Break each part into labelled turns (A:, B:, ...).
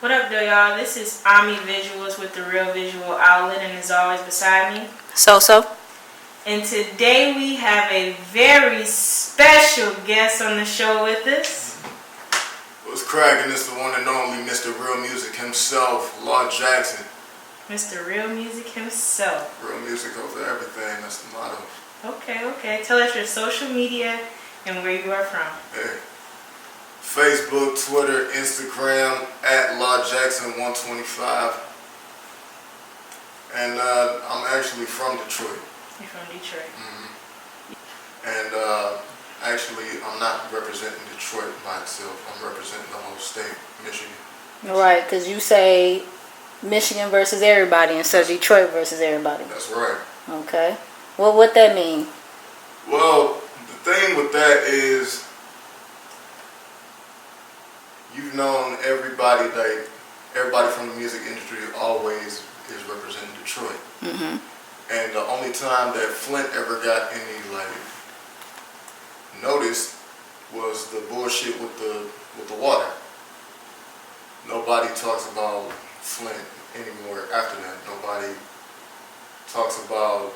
A: What up, though, y'all? This is Ami Visuals with the Real Visual Outlet, and as always, beside me,
B: So.
A: And today we have a very special guest on the show with us.
C: What's cracking? It's the one and only Mr. Real Music himself, Lord Jackson.
A: Mr. Real Music himself.
C: Real music over everything. That's the motto.
A: Okay. Tell us your social media and where you are from.
C: Hey. Facebook, Twitter, Instagram, at Lord Jackson 125. And I'm actually from Detroit.
A: You're from Detroit.
C: Mm-hmm. And actually, I'm not representing Detroit by itself. I'm representing the whole state, Michigan.
B: Right, because you say Michigan versus everybody instead of Detroit versus everybody.
C: That's right.
B: Okay. Well, what that mean?
C: Well, the thing with that is you've known everybody from the music industry always is representing Detroit.
B: Mm-hmm.
C: And the only time that Flint ever got any notice was the bullshit with the water. Nobody talks about Flint anymore after that. Nobody talks about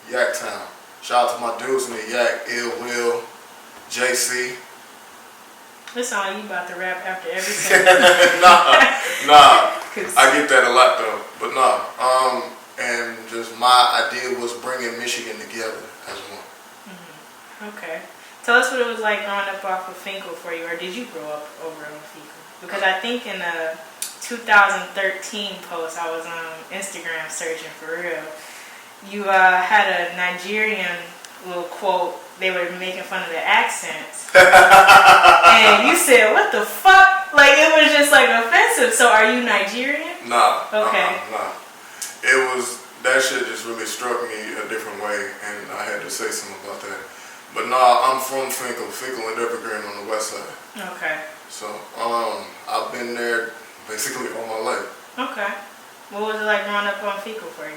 C: Yaktown. Shout out to my dudes in the Yak, Ill Will, JC.
A: Listen, you about to rap after every song.
C: Nah. I get that a lot though, but nah. And just my idea was bringing Michigan together as one.
A: Mm-hmm. Okay. Tell us what it was like growing up off of Finkel for you, or did you grow up over on Finkel? Because I think in a 2013 post I was on Instagram searching for real, you had a Nigerian little quote. They were making fun of the accents. And you said, what the fuck? Like, it was just like offensive. So are you Nigerian?
C: Nah.
A: Okay.
C: Nah. That shit just really struck me a different way, and I had to say something about that. But nah, I'm from Finkel and Evergreen on the west side.
A: Okay.
C: So, I've been there basically all my life.
A: Okay. What was it like growing up on Finkel for you?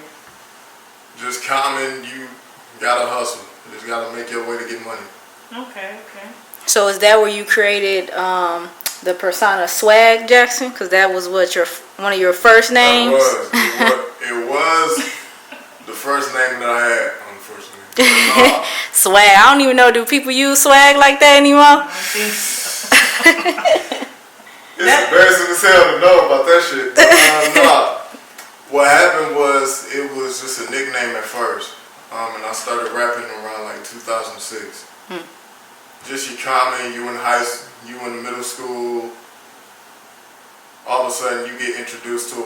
C: Just common, you gotta hustle. You just gotta make your way to get money.
A: Okay.
B: So is that where you created the persona Swag Jackson? Because that was what one of your first names?
C: It was the first name that I had, unfortunately.
B: Swag. I don't even know. Do people use swag like that anymore?
A: I don't think so.
C: It's embarrassing as hell to know about that shit. But, what happened was, it was just a nickname at first. And I started rapping around like 2006. Just your common, you in high school, you in the middle school, all of a sudden you get introduced to a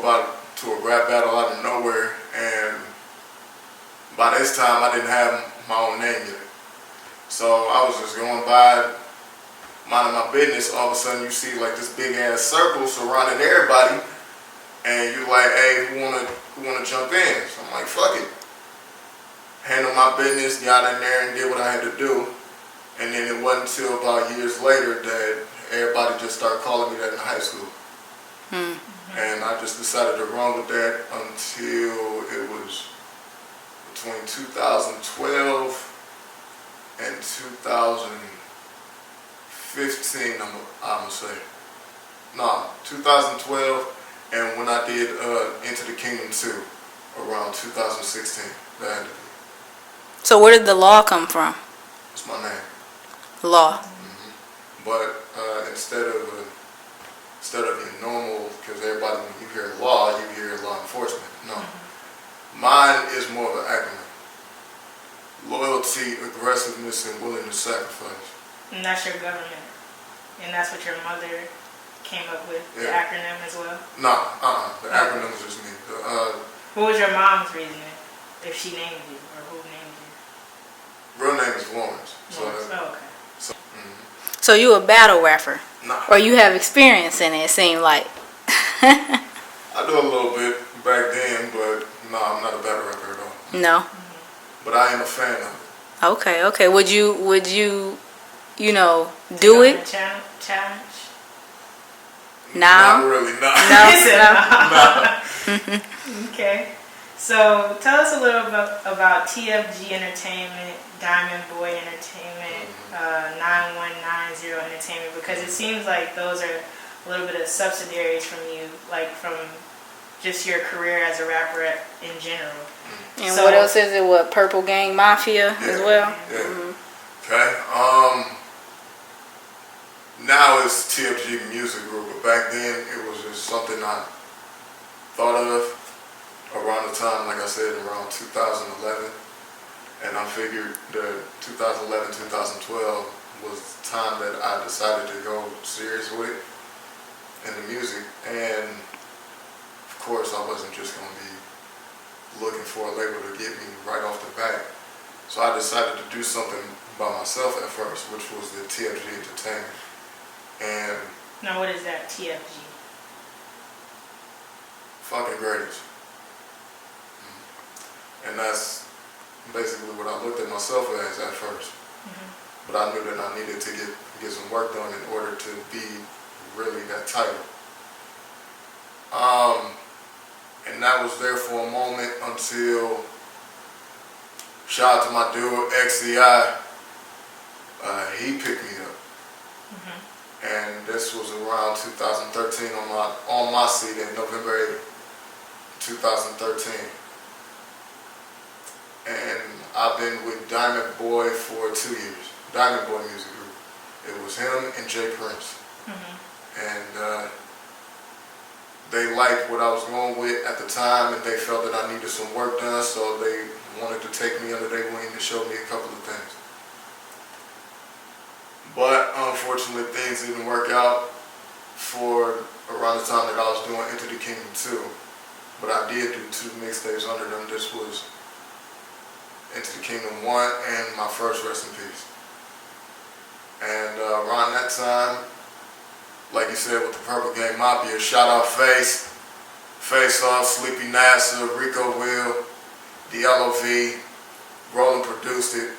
C: rap battle out of nowhere, and by this time I didn't have my own name yet. So I was just going by, minding my business. All of a sudden you see like this big ass circle surrounding everybody, and you're like, hey, who wanna jump in? So I'm like, fuck it. Handled my business, got in there and did what I had to do. And then it wasn't until about years later that everybody just started calling me that in high school. And I just decided to run with that until it was between 2012 and 2015, I'm gonna say. Nah, 2012, and when I did Into the Kingdom 2, around 2016, that had to be.
B: So where did the law come from?
C: It's my name.
B: Law.
C: Mm-hmm. But instead of your normal, because everybody, when you hear law, you hear law enforcement. No. Mine is more of an acronym. Loyalty, aggressiveness, and willingness to sacrifice.
A: And that's your government. And that's what your mother came up with, the acronym as well?
C: The acronym was just me.
A: What was your mom's reasoning, if she named you, or who named you?
C: Real name is Lawrence.
A: Okay.
B: So you a battle rapper?
C: Nah.
B: Or you have experience in it, it seemed like.
C: I do a little bit back then, but no, I'm not a battle rapper at all.
B: No.
C: But I am a fan of it.
B: Okay. Would you do it?
A: Challenge?
B: Now?
C: Not really, no.
B: No.
A: Okay. So tell us a little about TFG Entertainment, Diamond Boy Entertainment, 9190 Entertainment, because it seems like those are a little bit of subsidiaries from you, like from just your career as a rapper in general.
B: And so, what else is it? What, Purple Gang Mafia as well?
C: Yeah.
B: Mm-hmm.
C: Okay. Now it's TFG Music Group, but back then it was just something I thought of around the time, like I said, around 2011. And I figured that 2011, 2012 was the time that I decided to go serious with it in the music. And of course, I wasn't just going to be looking for a label to get me right off the bat. So I decided to do something by myself at first, which was the TFG Entertainment. And
A: now, what is that, TFG?
C: Fucking greatest. And that's basically what I looked at myself as at first. But I knew that I needed to get some work done in order to be really that title. And that was there for a moment until, shout out to my dude XCI, he picked me up. And this was around 2013 on my seat in November 8th, 2013. And I've been with Diamond Boy for 2 years. Diamond Boy Music Group. It was him and Jay Prince. And they liked what I was going with at the time, and they felt that I needed some work done, so they wanted to take me under their wing to show me a couple of things. But unfortunately, things didn't work out for around the time that I was doing Enter the Kingdom 2. But I did do 2 mixtapes under them. This was Enter the Kingdom 1 and my first Rest in Peace. And around that time, like you said, with the Purple Gang Mafia, shout out Face Off, Sleepy NASA, Rico Will, the LOV, Roland produced it.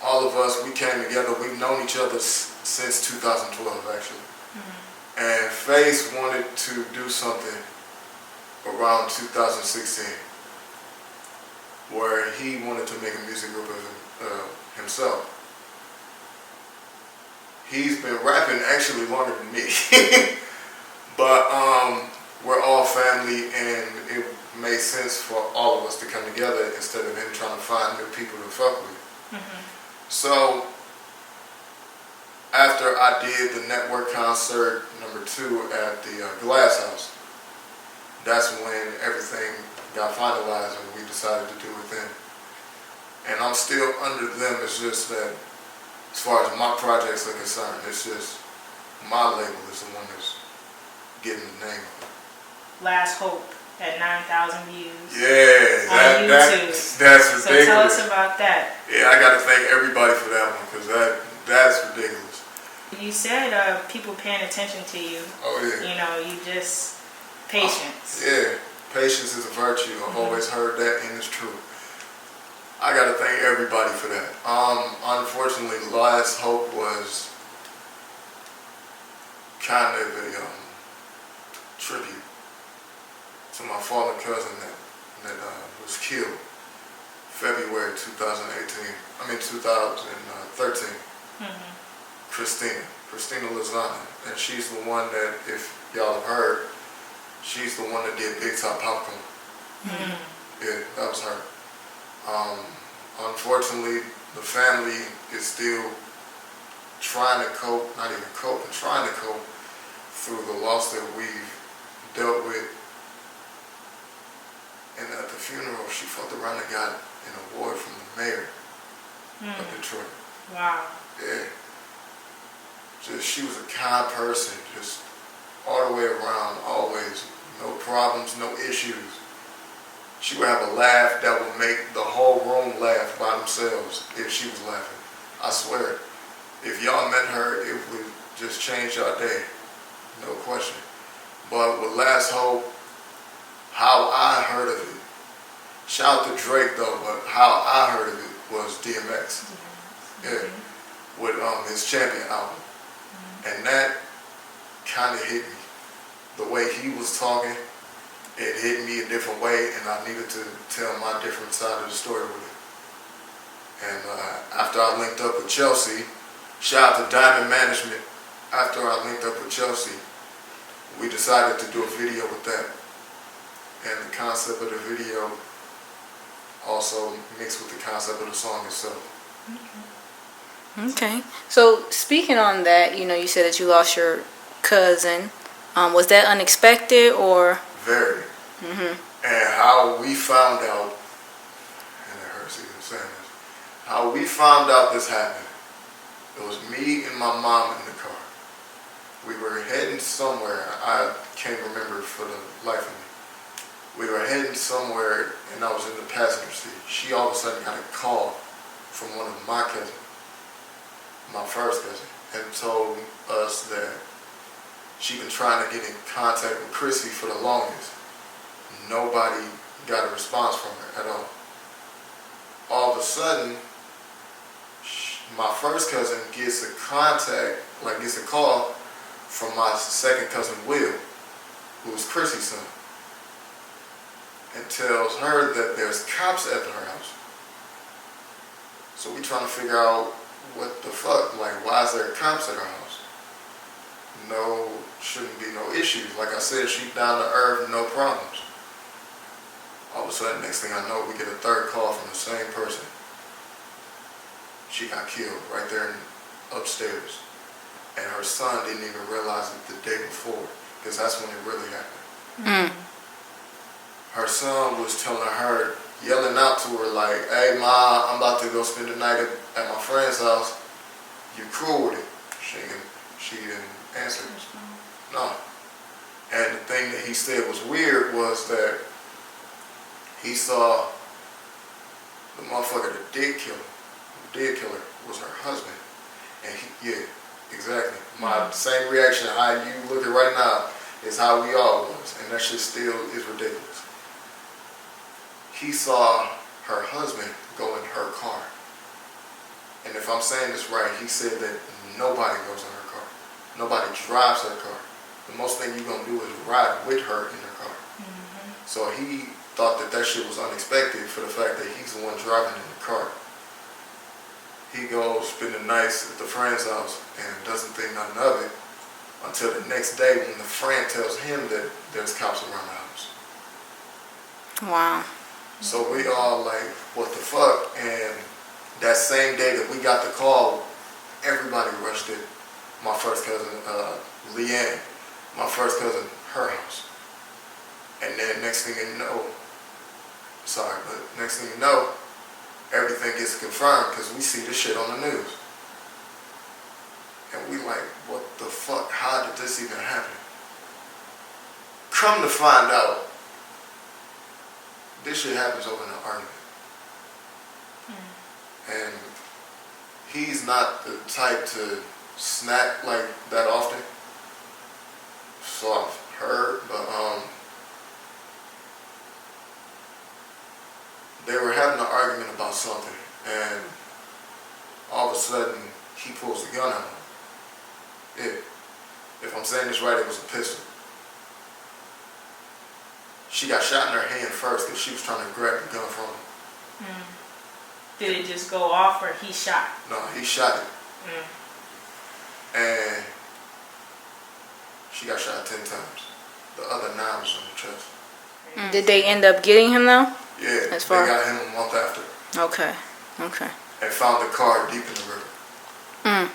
C: All of us, we came together. We've known each other since 2012, actually. And Face wanted to do something around 2016 where he wanted to make a music group of himself. He's been rapping actually longer than me. But we're all family, and it made sense for all of us to come together instead of him trying to find new people to fuck with. So after I did the network concert number 2 at the Glass House, that's when everything got finalized and we decided to do it then. And I'm still under them. It's just that as far as my projects are concerned, it's just my label is the one that's getting the name of it.
A: Last Hope at 9,000 views.
C: Yeah, that's ridiculous.
A: So tell us about that.
C: Yeah, I got to thank everybody for that one, because that's ridiculous.
A: You said people paying attention to you.
C: Oh yeah.
A: You know, you just patience.
C: Yeah, patience is a virtue. I've always heard that, and it's true. I got to thank everybody for that. Unfortunately, Last Hope was kind of a tribute to my fallen cousin that was killed February 2013. Christina Lozana. And she's the one that, if y'all have heard, she's the one that did Big Top Popcorn. Yeah, that was her. Unfortunately, the family is still trying to cope, not even coping, trying to cope through the loss that we've dealt with. And at the funeral, she fucked around and got an award from the mayor of Detroit.
A: Wow.
C: Yeah. She was a kind person, just all the way around, always. No problems, no issues. She would have a laugh that would make the whole room laugh by themselves if she was laughing. I swear. If y'all met her, it would just change your day. No question. But with Last Hope, how I heard of it, shout out to Drake though, but how I heard of it was DMX. Yeah. With his Champion album. And that kind of hit me. The way he was talking, it hit me a different way, and I needed to tell my different side of the story with it. And after I linked up with Chelsea, shout out to Diamond Management. After I linked up with Chelsea, we decided to do a video with that. And the concept of the video also mixed with the concept of the song itself.
B: Okay. So speaking on that, you said that you lost your cousin. Was that unexpected or?
C: Very. And how we found out, and it hurts even saying this, how we found out this happened, it was me and my mom in the car. We were heading somewhere, I can't remember for the life of me. We were heading somewhere and I was in the passenger seat. She all of a sudden got a call from one of my cousins, my first cousin, and told us that she'd been trying to get in contact with Chrissy for the longest. Nobody got a response from her at all. All of a sudden, my first cousin gets a call from my second cousin Will, who was Chrissy's son, and tells her that there's cops at her house. So we trying to figure out what the fuck, like why is there cops at her house? No, shouldn't be no issues. Like I said, she's down to earth, no problems. All of a sudden, next thing I know, we get a third call from the same person. She got killed right there upstairs. And her son didn't even realize it the day before, because that's when it really happened. Her son was telling her, yelling out to her like, "Hey Ma, I'm about to go spend the night at my friend's house. You cool with it?" She didn't answer. No. And the thing that he said was weird was that he saw the motherfucker that did kill her was her husband. And yeah, exactly. My same reaction, how you looking right now, is how we all was. And that shit still is ridiculous. He saw her husband go in her car. And if I'm saying this right, he said that nobody goes in her car. Nobody drives her car. The most thing you're going to do is ride with her in her car. So he thought that shit was unexpected for the fact that he's the one driving in the car. He goes spend the night at the friend's house and doesn't think nothing of it until the next day when the friend tells him that there's cops around the house.
B: Wow.
C: So we all like, what the fuck? And that same day that we got the call, everybody rushed it. My first cousin, Leanne, my first cousin, her house. And then next thing you know, everything gets confirmed because we see this shit on the news. And we like, what the fuck? How did this even happen? Come to find out, this shit happens over an argument. And he's not the type to snap like that often. So I've heard, but they were having an argument about something, and all of a sudden he pulls the gun out. If I'm saying this right, it was a pistol. She got shot in her hand first because she was trying to grab the gun from him.
A: Did it just go off or he shot?
C: No, he shot it. And she got shot 10 times. The other 9 was on the chest.
B: Did they end up getting him though?
C: Yeah, they got him a month after.
B: Okay.
C: And found the car deep in the river.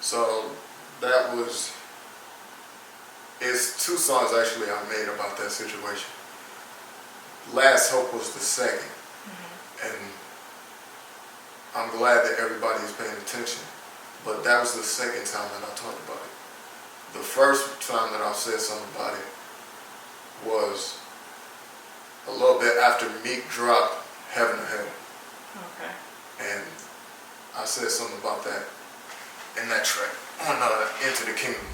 C: So that was, it's 2 songs actually I made about that situation. Last Hope was the second. And I'm glad that everybody is paying attention. But that was the second time that I talked about it. The first time that I said something about it was a little bit after Meek dropped Heaven or Hell.
A: Okay.
C: And I said something about that in that track on Into the Kingdom.